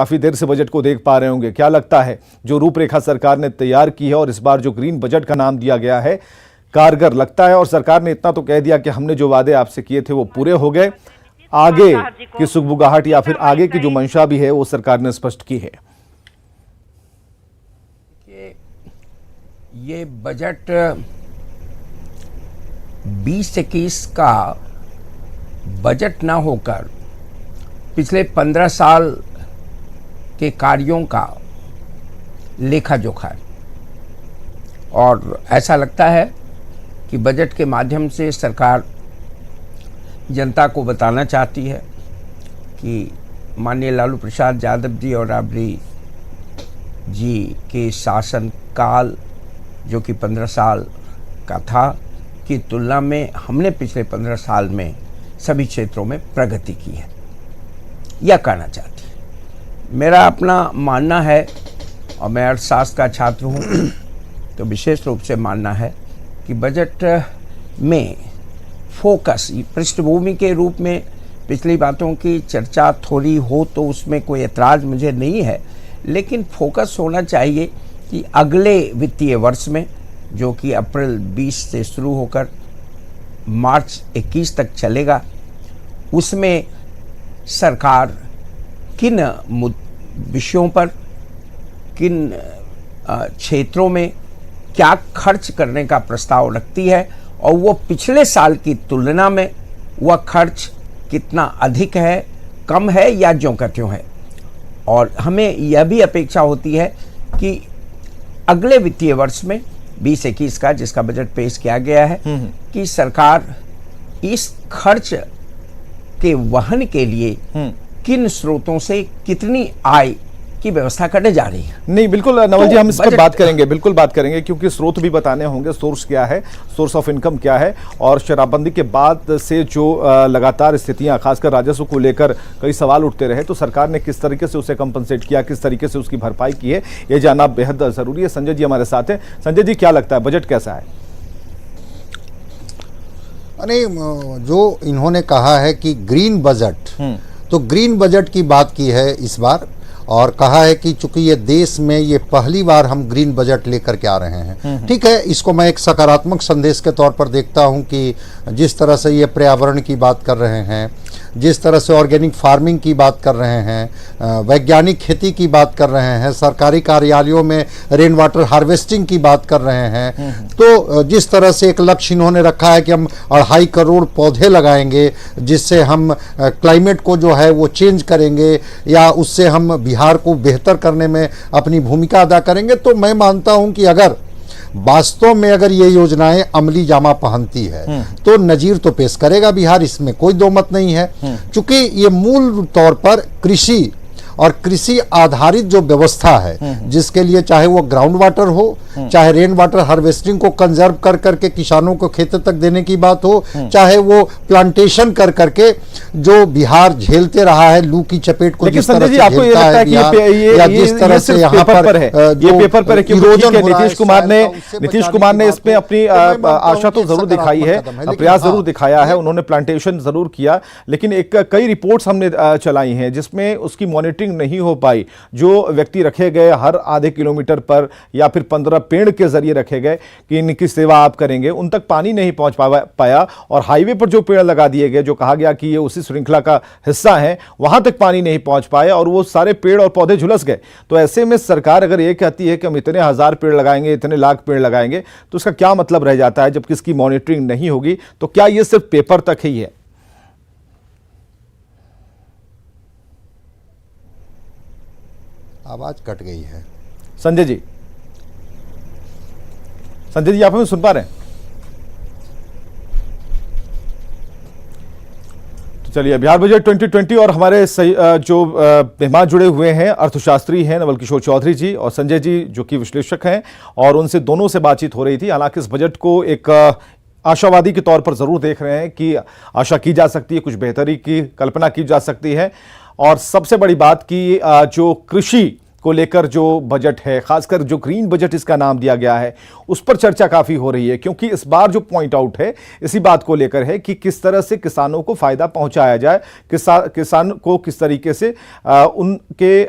काफी देर से बजट को देख पा रहे होंगे, क्या लगता है जो रूपरेखा सरकार ने तैयार की है और इस बार जो ग्रीन बजट का नाम दिया गया है, कारगर लगता है? और सरकार ने इतना तो कह दिया कि हमने जो वादे आपसे किए थे वो पूरे हो गए, आगे की सुगबुगाहट या फिर आगे की जो मंशा भी है वो सरकार ने स्पष्ट की है। ये बजट 20-21 का बजट ना होकर पिछले 15 साल के कार्यों का लेखा जोखा है। और ऐसा लगता है कि बजट के माध्यम से सरकार जनता को बताना चाहती है कि माननीय लालू प्रसाद यादव जी और राबड़ी जी के शासनकाल जो कि 15 साल का था की तुलना में हमने पिछले 15 साल में सभी क्षेत्रों में प्रगति की है, यह कहना चाहती है। मेरा अपना मानना है, और मैं अर्थशास्त्र का छात्र हूँ, तो विशेष रूप से मानना है कि बजट में फोकस पृष्ठभूमि के रूप में पिछली बातों की चर्चा थोड़ी हो तो उसमें कोई ऐतराज़ मुझे नहीं है, लेकिन फोकस होना चाहिए कि अगले वित्तीय वर्ष में जो कि अप्रैल 20 से शुरू होकर मार्च 21 तक चलेगा, उसमें सरकार किन विषयों पर, किन क्षेत्रों में क्या खर्च करने का प्रस्ताव रखती है और वो पिछले साल की तुलना में वह खर्च कितना अधिक है, कम है या ज्यों का त्यों है। और हमें यह भी अपेक्षा होती है कि अगले वित्तीय वर्ष में 20-21 का जिसका बजट पेश किया गया है कि सरकार इस खर्च के वहन के लिए किन स्रोतों से कितनी आय की व्यवस्था करने जा रही है। नहीं, बिल्कुल नवल जी, हम इस पर बात करेंगे, बिल्कुल बात करेंगे, क्योंकि स्रोत भी बताने होंगे, सोर्स क्या है, सोर्स ऑफ इनकम क्या है, और शराबबंदी के बाद से जो लगातार स्थितियां खासकर राजस्व को लेकर कई सवाल उठते रहे, तो सरकार ने किस तरीके से उसे कंपनसेट किया, किस तरीके से उसकी भरपाई की है, ये जानना बेहद जरूरी है। संजय जी हमारे साथ हैं। संजय जी, क्या लगता है बजट कैसा है? अरे, जो इन्होंने कहा है कि ग्रीन बजट, तो ग्रीन बजट की बात की है इस बार, और कहा है कि चूंकि ये देश में ये पहली बार हम ग्रीन बजट लेकर के आ रहे हैं। ठीक है, इसको मैं एक सकारात्मक संदेश के तौर पर देखता हूं कि जिस तरह से ये पर्यावरण की बात कर रहे हैं, जिस तरह से ऑर्गेनिक फार्मिंग की बात कर रहे हैं, वैज्ञानिक खेती की बात कर रहे हैं, सरकारी कार्यालयों में रेन वाटर हार्वेस्टिंग की बात कर रहे हैं, तो जिस तरह से एक लक्ष्य इन्होंने रखा है कि हम 2.5 करोड़ पौधे लगाएंगे जिससे हम क्लाइमेट को जो है वो चेंज करेंगे या उससे हम बिहार को बेहतर करने में अपनी भूमिका अदा करेंगे, तो मैं मानता हूं कि अगर वास्तव में अगर ये योजनाएं अमली जामा पहनती है तो नजीर तो पेश करेगा बिहार, इसमें कोई दो मत नहीं है। चूंकि ये मूल तौर पर कृषि और कृषि आधारित जो व्यवस्था है, जिसके लिए चाहे वो ग्राउंड वाटर हो, चाहे रेन वाटर हार्वेस्टिंग को कंजर्व कर करके किसानों को खेत तक देने की बात हो, चाहे वो प्लांटेशन कर करके जो बिहार झेलते रहा है लू की चपेट को, जिस तरह से झेलता है बिहार, या जिस तरह से यहाँ पर ये पेपर पर नीतीश कुमार ने इसमें अपनी आशा तो जरूर दिखाई है, प्रयास जरूर दिखाया है, उन्होंने प्लांटेशन जरूर किया, लेकिन एक कई रिपोर्ट्स हमने चलाई हैं जिसमें उसकी मॉनिटरिंग नहीं हो पाई। जो व्यक्ति रखे गए हर आधे किलोमीटर पर या फिर 15 पेड़ के जरिए रखे गए कि इनकी सेवा आप करेंगे, उन तक पानी नहीं पहुंच पाया, और हाईवे पर जो पेड़ लगा दिए गए, जो कहा गया कि ये उसी श्रृंखला का हिस्सा है, वहां तक पानी नहीं पहुंच पाए और वो सारे पेड़ और पौधे झुलस गए। तो ऐसे में सरकार अगर ये कहती है कि हम इतने 1000 पेड़ लगाएंगे, इतने लाख पेड़ लगाएंगे, तो उसका क्या मतलब रह जाता है जब इसकी मॉनिटरिंग नहीं होगी? तो क्या ये सिर्फ पेपर तक ही है? आवाज कट गई है। संजय जी, आप हमें सुन पा रहे हैं? तो चलिए, बिहार बजट 2020 और हमारे जो मेहमान जुड़े हुए हैं, अर्थशास्त्री हैं नवल किशोर चौधरी जी और संजय जी जो कि विश्लेषक हैं, और उनसे दोनों से बातचीत हो रही थी। हालांकि इस बजट को एक आशावादी के तौर पर जरूर देख रहे हैं कि आशा की जा सकती है, कुछ बेहतरी की कल्पना की जा सकती है, और सबसे बड़ी बात कि जो कृषि को लेकर जो बजट है, खासकर जो ग्रीन बजट इसका नाम दिया गया है, उस पर चर्चा काफी हो रही है, क्योंकि इस बार जो पॉइंट आउट है इसी बात को लेकर है कि किस तरह से किसानों को फायदा पहुंचाया जाए, किसान को किस तरीके से उनके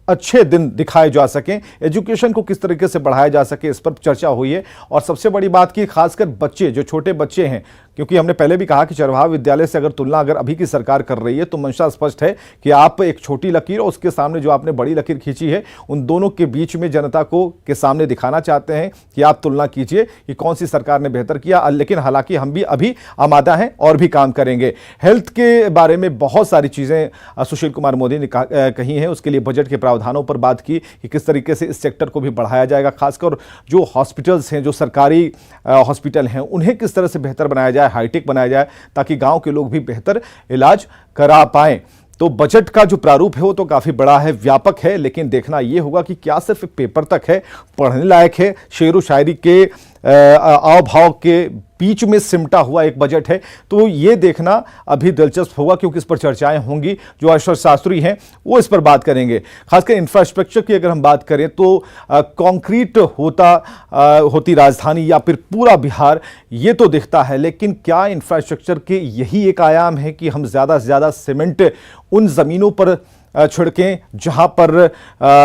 अच्छे दिन दिखाए जा सकें, एजुकेशन को किस तरीके से बढ़ाया जा सके, इस पर चर्चा हुई है। और सबसे बड़ी बात की, खासकर बच्चे, जो छोटे बच्चे हैं, क्योंकि हमने पहले भी कहा कि चरवाहा विद्यालय से अगर तुलना अगर अभी की सरकार कर रही है तो मंशा स्पष्ट है कि आप एक छोटी लकीर और उसके सामने जो आपने बड़ी लकीर खींची है, उन दोनों के बीच में जनता को के सामने दिखाना चाहते हैं कि आप तुलना कीजिए कि कौन सी सरकार ने बेहतर किया। लेकिन हालांकि हम भी अभी आमादा हैं और भी काम करेंगे। हेल्थ के बारे में बहुत सारी चीज़ें सुशील कुमार मोदी ने कही हैं, उसके लिए बजट के प्रावधानों पर बात की कि किस तरीके से इस सेक्टर को भी बढ़ाया जाएगा, खासकर जो हॉस्पिटल्स हैं, जो सरकारी हॉस्पिटल हैं, उन्हें किस तरह से बेहतर बनाया जाए, हाईटेक बनाया जाए, ताकि गांव के लोग भी बेहतर इलाज करा पाएं। तो बजट का जो प्रारूप है वो तो काफी बड़ा है, व्यापक है, लेकिन देखना यह होगा कि क्या सिर्फ पेपर तक है, पढ़ने लायक है, शेर व शायरी के आव भाव के बीच में सिमटा हुआ एक बजट है। तो ये देखना अभी दिलचस्प होगा, क्योंकि इस पर चर्चाएं होंगी। जो अर्थशास्त्री हैं वो इस पर बात करेंगे। खासकर इंफ्रास्ट्रक्चर की अगर हम बात करें तो कंक्रीट होती राजधानी या फिर पूरा बिहार, ये तो दिखता है, लेकिन क्या इंफ्रास्ट्रक्चर के यही एक आयाम है कि हम ज़्यादा से ज़्यादा सीमेंट उन ज़मीनों पर छिड़कें जहां पर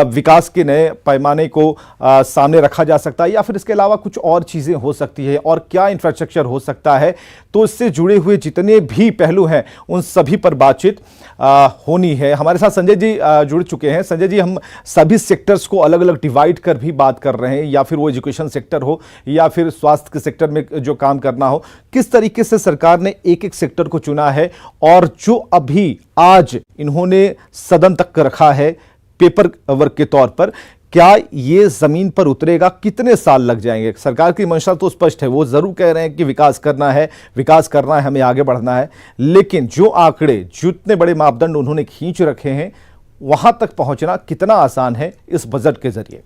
विकास के नए पैमाने को सामने रखा जा सकता है, या फिर इसके अलावा कुछ और चीज़ें हो सकती है, और क्या इंफ्रास्ट्रक्चर हो सकता है? तो इससे जुड़े हुए जितने भी पहलू हैं उन सभी पर बातचीत होनी है। हमारे साथ संजय जी जुड़ चुके हैं। संजय जी, हम सभी सेक्टर्स को अलग अलग डिवाइड कर भी बात कर रहे हैं, या फिर वो एजुकेशन सेक्टर हो या फिर स्वास्थ्य के सेक्टर में जो काम करना हो, किस तरीके से सरकार ने एक एक सेक्टर को चुना है, और जो अभी आज इन्होंने सदन तक रखा है पेपर वर्क के तौर पर, क्या ये जमीन पर उतरेगा? कितने साल लग जाएंगे? सरकार की मंशा तो स्पष्ट है, वो जरूर कह रहे हैं कि विकास करना है, हमें आगे बढ़ना है, लेकिन जो आंकड़े, जितने बड़े मापदंड उन्होंने खींच रखे हैं, वहां तक पहुंचना कितना आसान है इस बजट के जरिए?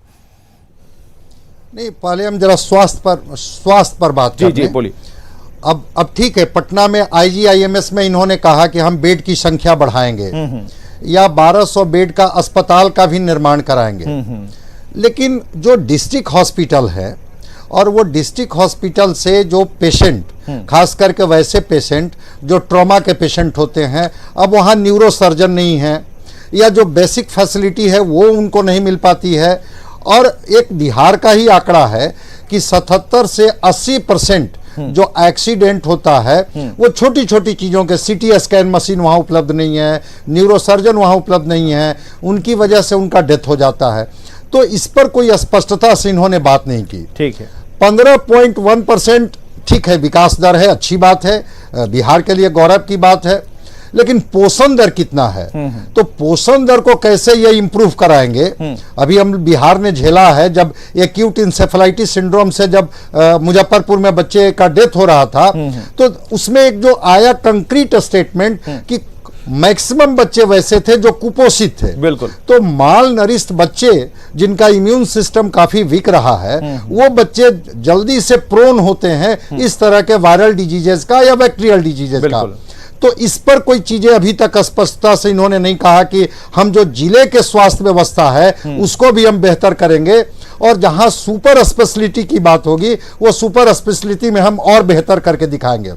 नहीं, पहले हम जरा स्वास्थ्य पर बात करें। जी बोलिए। अब ठीक है, पटना में IGIMS में इन्होंने कहा कि हम बेड की संख्या बढ़ाएंगे या 1200 बेड का अस्पताल का भी निर्माण कराएंगे, लेकिन जो डिस्ट्रिक्ट हॉस्पिटल है, और वो डिस्ट्रिक्ट हॉस्पिटल से जो पेशेंट, खास करके वैसे पेशेंट जो ट्रॉमा के पेशेंट होते हैं, अब वहाँ न्यूरो सर्जन नहीं है, या जो बेसिक फैसिलिटी है वो उनको नहीं मिल पाती है। और एक बिहार का ही आंकड़ा है कि 77 से 80% जो एक्सीडेंट होता है वो छोटी छोटी चीज़ों के, CT स्कैन मशीन वहाँ उपलब्ध नहीं है, न्यूरोसर्जन वहाँ उपलब्ध नहीं है, उनकी वजह से उनका डेथ हो जाता है। तो इस पर कोई स्पष्टता से इन्होंने बात नहीं की। ठीक है, 15.1% ठीक है, विकास दर है, अच्छी बात है, बिहार के लिए गौरव की बात है, लेकिन पोषण दर कितना है? तो पोषण दर को कैसे ये इंप्रूव कराएंगे? अभी हम बिहार ने झेला है, जब एक्यूट इंसेफेलाइटिस सिंड्रोम से जब मुजफ्फरपुर में बच्चे का डेथ हो रहा था, तो उसमें एक जो आया कंक्रीट स्टेटमेंट कि मैक्सिमम बच्चे वैसे थे जो कुपोषित थे। बिल्कुल। तो माल नरिष्ठ बच्चे जिनका इम्यून सिस्टम काफी वीक रहा है, वो बच्चे जल्दी से प्रोन होते हैं इस तरह के वायरल डिजीजेस का या बैक्टीरियल डिजीजेस का। तो इस पर कोई चीजें अभी तक स्पष्टता से इन्होंने नहीं कहा कि हम जो जिले के स्वास्थ्य व्यवस्था है उसको भी हम बेहतर करेंगे, और जहां सुपर स्पेशलिटी की बात होगी वो सुपर स्पेशलिटी में हम और बेहतर करके दिखाएंगे।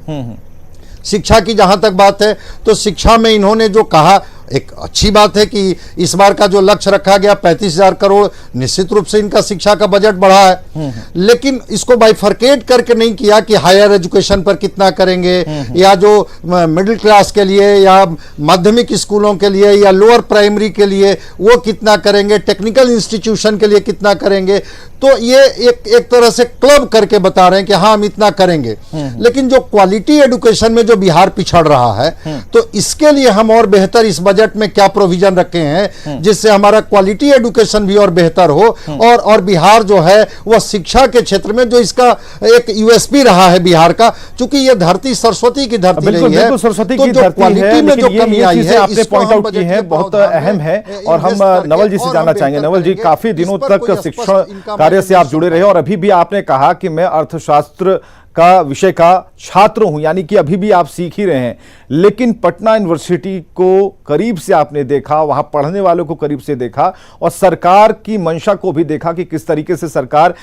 शिक्षा की जहां तक बात है, तो शिक्षा में इन्होंने जो कहा, एक अच्छी बात है कि इस बार का जो लक्ष्य रखा गया 35,000 करोड़, निश्चित रूप से इनका शिक्षा का बजट बढ़ा है, लेकिन इसको बाइफरकेट करके नहीं किया कि हायर एजुकेशन पर कितना करेंगे, या जो मिडिल क्लास के लिए या माध्यमिक स्कूलों के लिए या लोअर प्राइमरी के लिए वो कितना करेंगे, टेक्निकल इंस्टीट्यूशन के लिए कितना करेंगे। तो ये एक तरह से क्लब करके बता रहे हैं कि हाँ हम इतना करेंगे, लेकिन जो क्वालिटी एजुकेशन में जो बिहार पिछड़ रहा है, तो इसके लिए हम और बेहतर इस बजट में क्या प्रोविजन रखे हैं जिससे हमारा क्वालिटी एजुकेशन भी और बेहतर हो, और बिहार जो है वह शिक्षा के क्षेत्र में जो इसका एक USP रहा है बिहार का, चूंकि ये धरती सरस्वती की धरती रही है, सरस्वती तो की जो धरती है, में जो कमी आई है आपने पॉइंट आउट की है, बहुत अहम है, और हम नवल जी से जानना चाहेंगे। नवल जी, काफी दिनों तक शिक्षण कार्य से आप जुड़े रहे, और अभी भी आपने कहा कि मैं अर्थशास्त्र का विषय का छात्र हूं, यानी कि अभी भी आप सीख ही रहे हैं, लेकिन पटना यूनिवर्सिटी को करीब से आपने देखा, वहां पढ़ने वालों को करीब से देखा और सरकार की मंशा को भी देखा कि किस तरीके से सरकार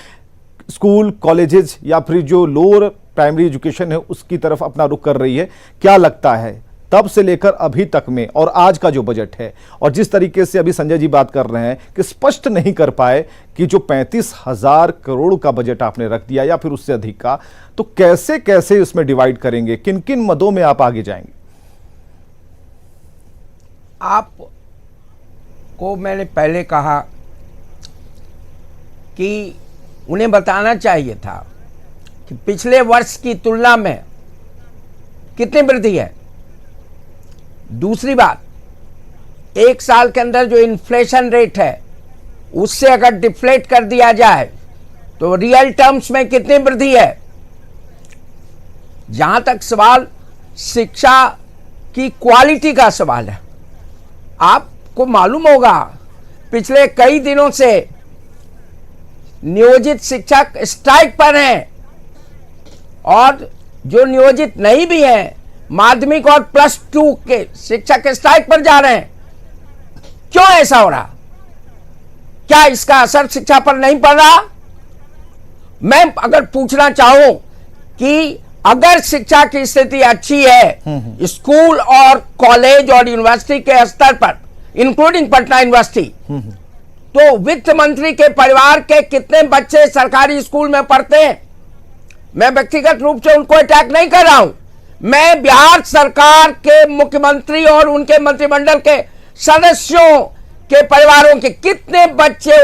स्कूल, कॉलेजेस या फिर जो लोअर प्राइमरी एजुकेशन है उसकी तरफ अपना रुख कर रही है। क्या लगता है तब से लेकर अभी तक में और आज का जो बजट है और जिस तरीके से अभी संजय जी बात कर रहे हैं कि स्पष्ट नहीं कर पाए कि जो 35,000 करोड़ का बजट आपने रख दिया या फिर उससे अधिक का, तो कैसे कैसे उसमें डिवाइड करेंगे, किन किन मदों में आप आगे जाएंगे? आप को मैंने पहले कहा कि उन्हें बताना चाहिए था कि पिछले वर्ष की तुलना में कितनी वृद्धि है। दूसरी बात, एक साल के अंदर जो इन्फ्लेशन रेट है उससे अगर डिफ्लेट कर दिया जाए तो रियल टर्म्स में कितनी वृद्धि है। जहां तक सवाल शिक्षा की क्वालिटी का सवाल है, आपको मालूम होगा पिछले कई दिनों से नियोजित शिक्षक स्ट्राइक पर हैं और जो नियोजित नहीं भी हैं, माध्यमिक और +2 के शिक्षक स्ट्राइक पर जा रहे हैं। क्यों ऐसा हो रहा? क्या इसका असर शिक्षा पर नहीं पड़ रहा? मैं अगर पूछना चाहूं कि अगर शिक्षा की स्थिति अच्छी है स्कूल और कॉलेज और यूनिवर्सिटी के स्तर पर, इंक्लूडिंग पटना यूनिवर्सिटी, तो वित्त मंत्री के परिवार के कितने बच्चे सरकारी स्कूल में पढ़ते हैं? मैं व्यक्तिगत रूप से उनको अटैक नहीं कर रहा हूं, मैं बिहार सरकार के मुख्यमंत्री और उनके मंत्रिमंडल के सदस्यों के परिवारों के कितने बच्चे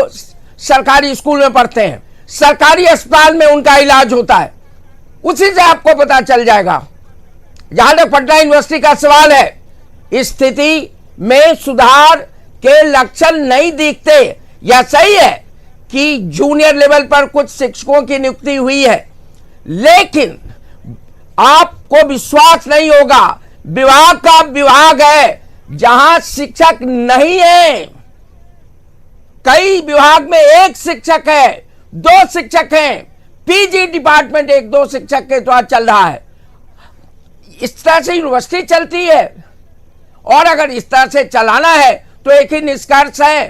सरकारी स्कूल में पढ़ते हैं, सरकारी अस्पताल में उनका इलाज होता है, उसी से आपको पता चल जाएगा। जहां तक पटना यूनिवर्सिटी का सवाल है, इस स्थिति में सुधार के लक्षण नहीं दिखते। यह सही है कि जूनियर लेवल पर कुछ शिक्षकों की नियुक्ति हुई है, लेकिन आपको विश्वास नहीं होगा, विभाग का विभाग है जहां शिक्षक नहीं है। कई विभाग में 1 शिक्षक है, 2 शिक्षक हैं, पीजी डिपार्टमेंट 1-2 शिक्षक के द्वारा चल रहा है। इस तरह से यूनिवर्सिटी चलती है और अगर इस तरह से चलाना है तो एक ही निष्कर्ष है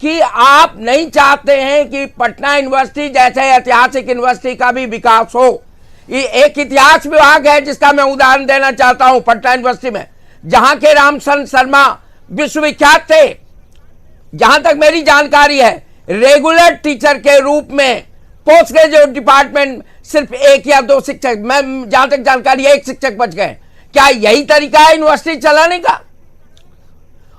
कि आप नहीं चाहते हैं कि पटना यूनिवर्सिटी जैसे ऐतिहासिक यूनिवर्सिटी का भी विकास हो। ये एक इतिहास विभाग है जिसका मैं उदाहरण देना चाहता हूं। पटना यूनिवर्सिटी में जहां के रामचंद्र शर्मा विश्वविख्यात थे, जहां तक मेरी जानकारी है, रेगुलर टीचर के रूप में पोस्ट ग्रेजुएट डिपार्टमेंट सिर्फ 1 या 2 शिक्षक, मैं जहां तक जानकारी 1 शिक्षक बच गए। क्या यही तरीका है यूनिवर्सिटी चलाने का?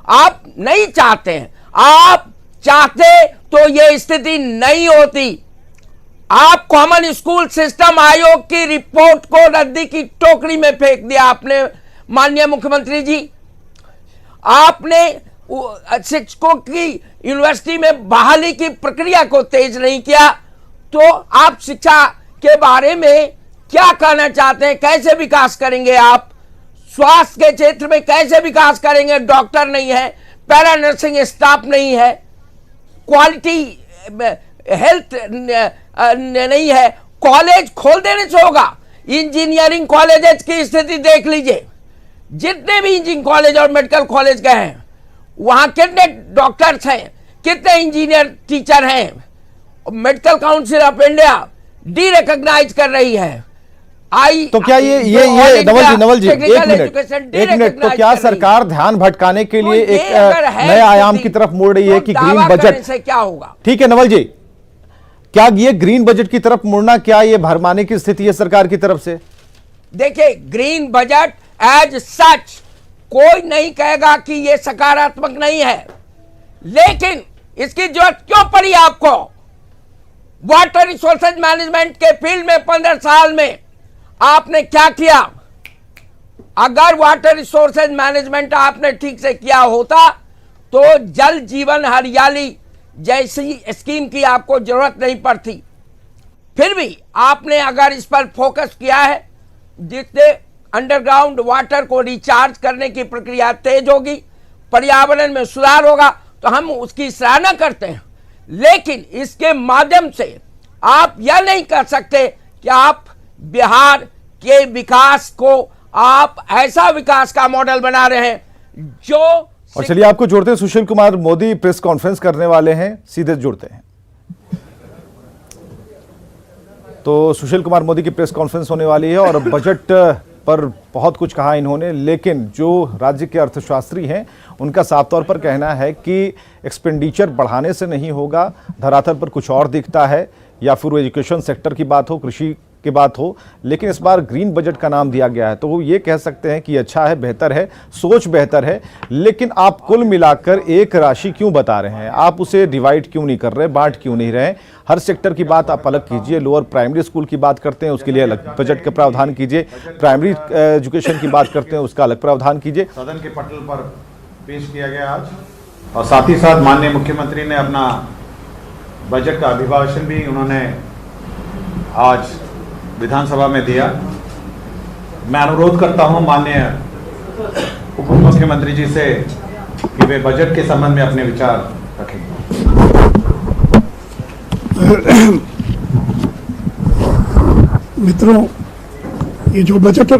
आप नहीं चाहते हैं, आप चाहते तो यह स्थिति नहीं होती। आप कॉमन स्कूल सिस्टम आयोग की रिपोर्ट को रद्दी की टोकरी में फेंक दिया आपने, माननीय मुख्यमंत्री जी। आपने शिक्षकों की यूनिवर्सिटी में बहाली की प्रक्रिया को तेज नहीं किया। तो आप शिक्षा के बारे में क्या कहना चाहते हैं? कैसे विकास करेंगे आप? स्वास्थ्य के क्षेत्र में कैसे विकास करेंगे? डॉक्टर नहीं है, पैरा नर्सिंग स्टाफ नहीं है, क्वालिटी हेल्थ नहीं है। कॉलेज खोल देने से होगा। इंजीनियरिंग कॉलेजेस की स्थिति देख लीजिए, जितने भी इंजीनियरिंग कॉलेज और मेडिकल कॉलेज गए हैं वहां कितने डॉक्टर्स हैं, कितने इंजीनियर टीचर हैं। Medical council of India derecognise कर रही है। तो क्या ये नवल जी एक मिनट, तो क्या सरकार ध्यान भटकाने के लिए एक नए आयाम की तरफ मुड़ रही है कि ग्रीन बजट से क्या होगा? ठीक है नवल जी, क्या ये ग्रीन बजट की तरफ मुड़ना, क्या ये भरमाने की स्थिति है सरकार की तरफ से? देखिए, ग्रीन बजट एज सच कोई नहीं कहेगा कि ये सकारात्मक नहीं है, लेकिन इसकी जरूरत क्यों पड़ी आपको? वाटर रिसोर्सेज मैनेजमेंट के फील्ड में 15 साल में आपने क्या किया? अगर वाटर रिसोर्सेज मैनेजमेंट आपने ठीक से किया होता तो जल जीवन हरियाली जैसी स्कीम की आपको जरूरत नहीं पड़ती। फिर भी आपने अगर इस पर फोकस किया है, जिससे अंडरग्राउंड वाटर को रिचार्ज करने की प्रक्रिया तेज होगी, पर्यावरण में सुधार होगा, तो हम उसकी सराहना करते हैं। लेकिन इसके माध्यम से आप यह नहीं कर सकते कि आप बिहार के विकास को आप ऐसा विकास का मॉडल बना रहे हैं जो और चलिए आपको जोड़ते हैं, सुशील कुमार मोदी प्रेस कॉन्फ्रेंस करने वाले हैं, सीधे जुड़ते हैं। तो सुशील कुमार मोदी की प्रेस कॉन्फ्रेंस होने वाली है और बजट पर बहुत कुछ कहा इन्होंने, लेकिन जो राज्य के अर्थशास्त्री हैं उनका साफ तौर पर कहना है कि एक्सपेंडिचर बढ़ाने से नहीं होगा, धरातल पर कुछ और दिखता है, या फिर वो एजुकेशन सेक्टर की बात हो, कृषि की बात हो, लेकिन इस बार ग्रीन बजट का नाम दिया गया है। तो वो ये कह सकते हैं कि अच्छा है, बेहतर है, सोच बेहतर है, लेकिन आप कुल मिलाकर एक राशि क्यों बता रहे हैं? आप उसे डिवाइड क्यों नहीं कर रहे, बांट क्यों नहीं रहे? हर सेक्टर की बात आप अलग कीजिए। लोअर प्राइमरी स्कूल की बात करते हैं, उसके लिए अलग बजट का प्रावधान कीजिए। प्राइमरी एजुकेशन की बात करते हैं, उसका अलग प्रावधान कीजिए। सदन के पटल पर पेश किया गया आज, और साथ ही साथ माननीय मुख्यमंत्री ने अपना बजट का अभिभाषण भी उन्होंने आज विधानसभा में दिया। मैं अनुरोध करता हूं माननीय उप मुख्यमंत्री जी से कि वे बजट के संबंध में अपने विचार रखें। मित्रों, ये जो बजट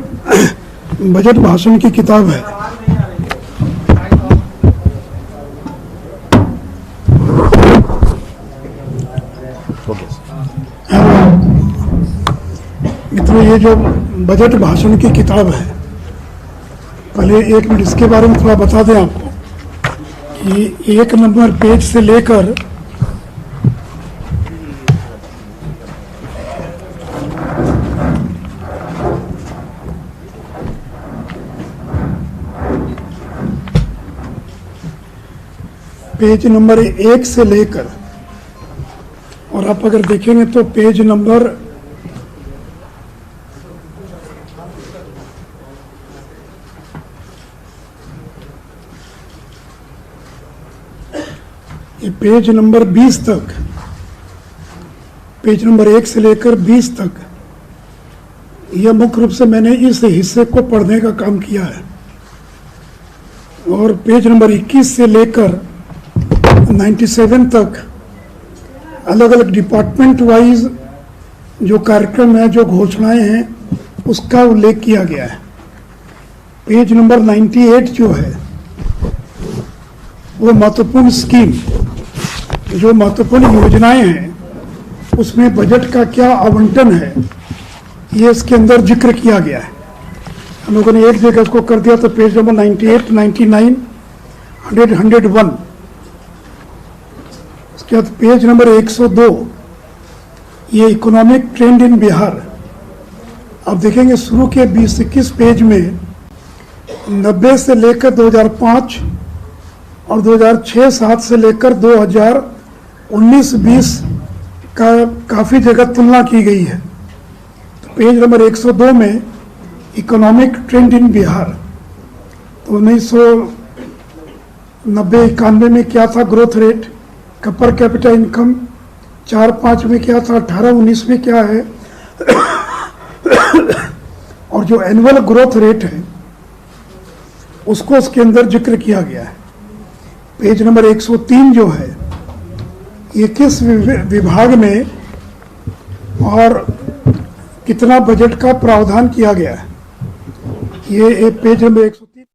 भाषण की किताब है, मित्रों ये जो बजट भाषण की किताब है, पहले एक मिनट इसके बारे में थोड़ा बता दें आपको कि 1 नंबर पेज से लेकर पेज नंबर 1 से लेकर, और आप अगर देखेंगे तो पेज नंबर 20 तक, पेज नंबर 1 से लेकर 20 तक, यह मुख्य रूप से मैंने इस हिस्से को पढ़ने का काम किया है। और पेज नंबर 21 से लेकर 97 तक अलग अलग डिपार्टमेंट वाइज जो कार्यक्रम है, जो घोषणाएं हैं, उसका उल्लेख किया गया है। पेज नंबर 98 जो है वो महत्वपूर्ण स्कीम, जो महत्वपूर्ण योजनाएं हैं, उसमें बजट का क्या आवंटन है, ये इसके अंदर जिक्र किया गया है। हम लोगों ने एक जगह उसको कर दिया, तो पेज नंबर 98, 99, 100, 101। उसके बाद पेज नंबर 102, ये इकोनॉमिक ट्रेंड इन बिहार। आप देखेंगे शुरू के 20-21 पेज में 90 से लेकर 2005 और 2006-07 से लेकर 2019-20 का काफ़ी जगह तुलना की गई है। तो पेज नंबर 102 में इकोनॉमिक ट्रेंड इन बिहार, तो 1990-91 में क्या था growth rate, per capita income, 4-5 में क्या था, 18-19 में क्या है, और जो एनुअल ग्रोथ रेट है उसको उसके अंदर जिक्र किया गया है। पेज नंबर 103 जो है, ये किस विभाग में और कितना बजट का प्रावधान किया गया है, ये पेज नंबर 103